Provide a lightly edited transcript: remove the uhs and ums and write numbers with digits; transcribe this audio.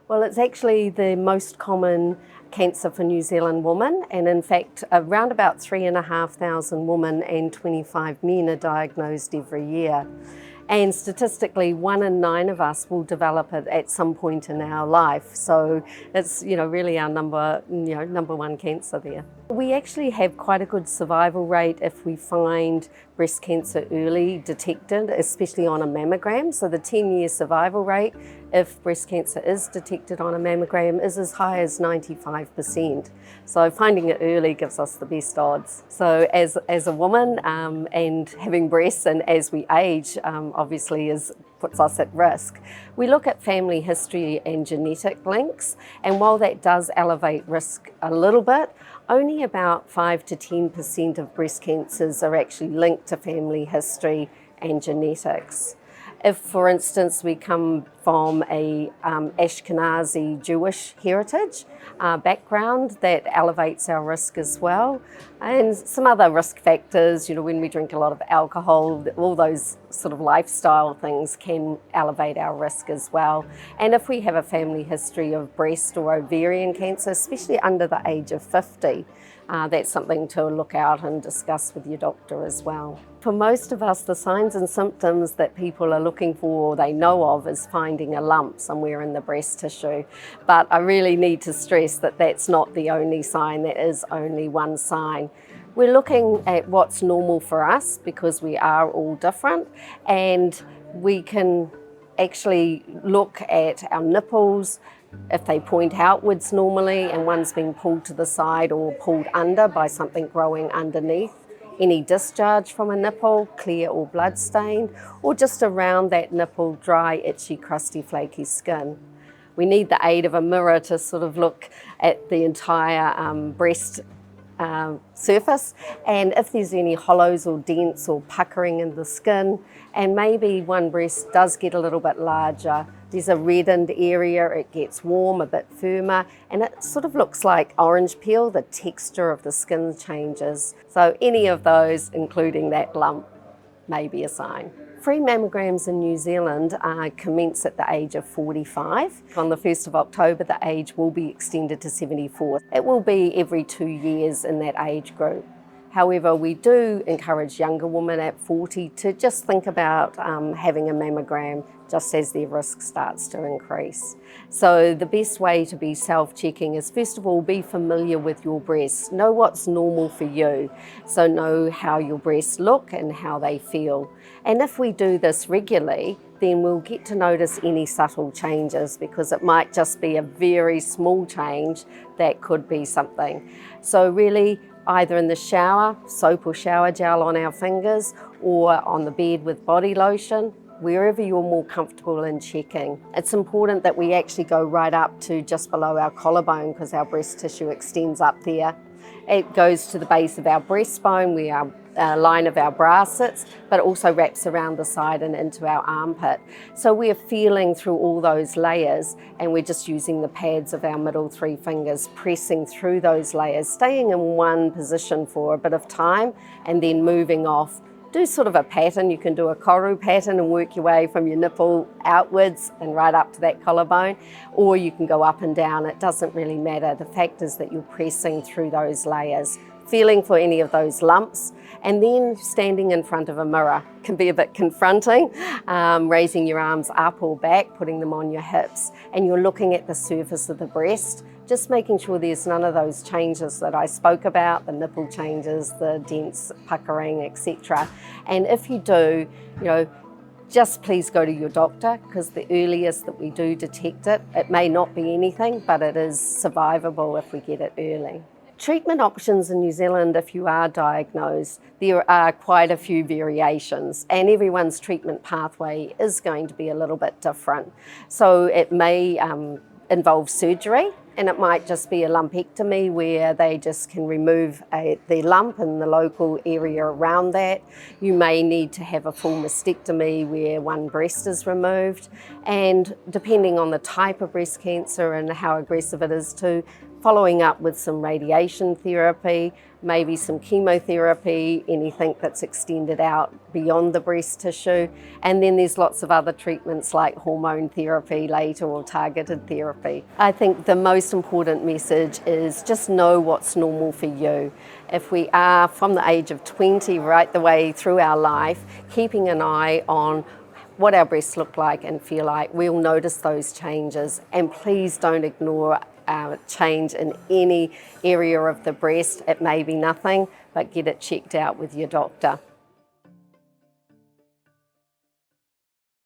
Well, it's actually the most common cancer for New Zealand women, and in fact around about 3,500 women and 25 men are diagnosed every year. And statistically, 1 in 9 of us will develop it at some point in our life. So it's really our number one cancer there. We actually have quite a good survival rate if we find breast cancer early detected, especially on a mammogram. So the 10-year survival rate, if breast cancer is detected on a mammogram, is as high as 95%. So finding it early gives us the best odds. So as a woman and having breasts, and as we age, obviously puts us at risk. We look at family history and genetic links, and while that does elevate risk a little bit, only about 5 to 10% of breast cancers are actually linked to family history and genetics. If, for instance, we come from a Ashkenazi Jewish heritage background, that elevates our risk as well. And some other risk factors, when we drink a lot of alcohol, all those sort of lifestyle things can elevate our risk as well. And if we have a family history of breast or ovarian cancer, especially under the age of 50, that's something to look out and discuss with your doctor as well. For most of us, the signs and symptoms that people are looking for or they know of is finding a lump somewhere in the breast tissue. But I really need to stress that that's not the only sign, that is only one sign. We're looking at what's normal for us because we are all different, and we can actually look at our nipples. If they point outwards normally and one's been pulled to the side or pulled under by something growing underneath, any discharge from a nipple, clear or blood stained, or just around that nipple, dry, itchy, crusty, flaky skin. We need the aid of a mirror to sort of look at the entire breast surface, and if there's any hollows or dents or puckering in the skin, and maybe one breast does get a little bit larger, there's a reddened area, it gets warm, a bit firmer, and it sort of looks like orange peel, the texture of the skin changes. So any of those, including that lump, may be a sign. Free mammograms in New Zealand commence at the age of 45. On the 1st of October, the age will be extended to 74. It will be every 2 years in that age group. However, we do encourage younger women at 40 to just think about having a mammogram just as their risk starts to increase. So the best way to be self-checking is, first of all, be familiar with your breasts. Know what's normal for you. So know how your breasts look and how they feel. And if we do this regularly, then we'll get to notice any subtle changes, because it might just be a very small change that could be something. So really, either in the shower, soap or shower gel on our fingers, or on the bed with body lotion, wherever you're more comfortable in checking. It's important that we actually go right up to just below our collarbone, because our breast tissue extends up there. It goes to the base of our breastbone where our line of our bra sits, but also wraps around the side and into our armpit. So we're feeling through all those layers, and we're just using the pads of our middle 3 fingers, pressing through those layers, staying in one position for a bit of time, and then moving off. Do sort of a pattern. You can do a koru pattern and work your way from your nipple outwards and right up to that collarbone, or you can go up and down. It doesn't really matter. The fact is that you're pressing through those layers, feeling for any of those lumps, and then standing in front of a mirror. Can be a bit confronting, raising your arms up or back, putting them on your hips, and you're looking at the surface of the breast, just making sure there's none of those changes that I spoke about, the nipple changes, the dents, puckering, etc. And if you do, just please go to your doctor, because the earliest that we do detect it, it may not be anything, but it is survivable if we get it early. Treatment options in New Zealand, if you are diagnosed, there are quite a few variations, and everyone's treatment pathway is going to be a little bit different. So it may involve surgery, and it might just be a lumpectomy where they just can remove the lump and the local area around that. You may need to have a full mastectomy where one breast is removed, and depending on the type of breast cancer and how aggressive it is too, following up with some radiation therapy, maybe some chemotherapy, anything that's extended out beyond the breast tissue. And then there's lots of other treatments like hormone therapy later or targeted therapy. I think the most important message is just know what's normal for you. If we are from the age of 20 right the way through our life, keeping an eye on what our breasts look like and feel like, we'll notice those changes. And please don't ignore change in any area of the breast. It may be nothing, but get it checked out with your doctor.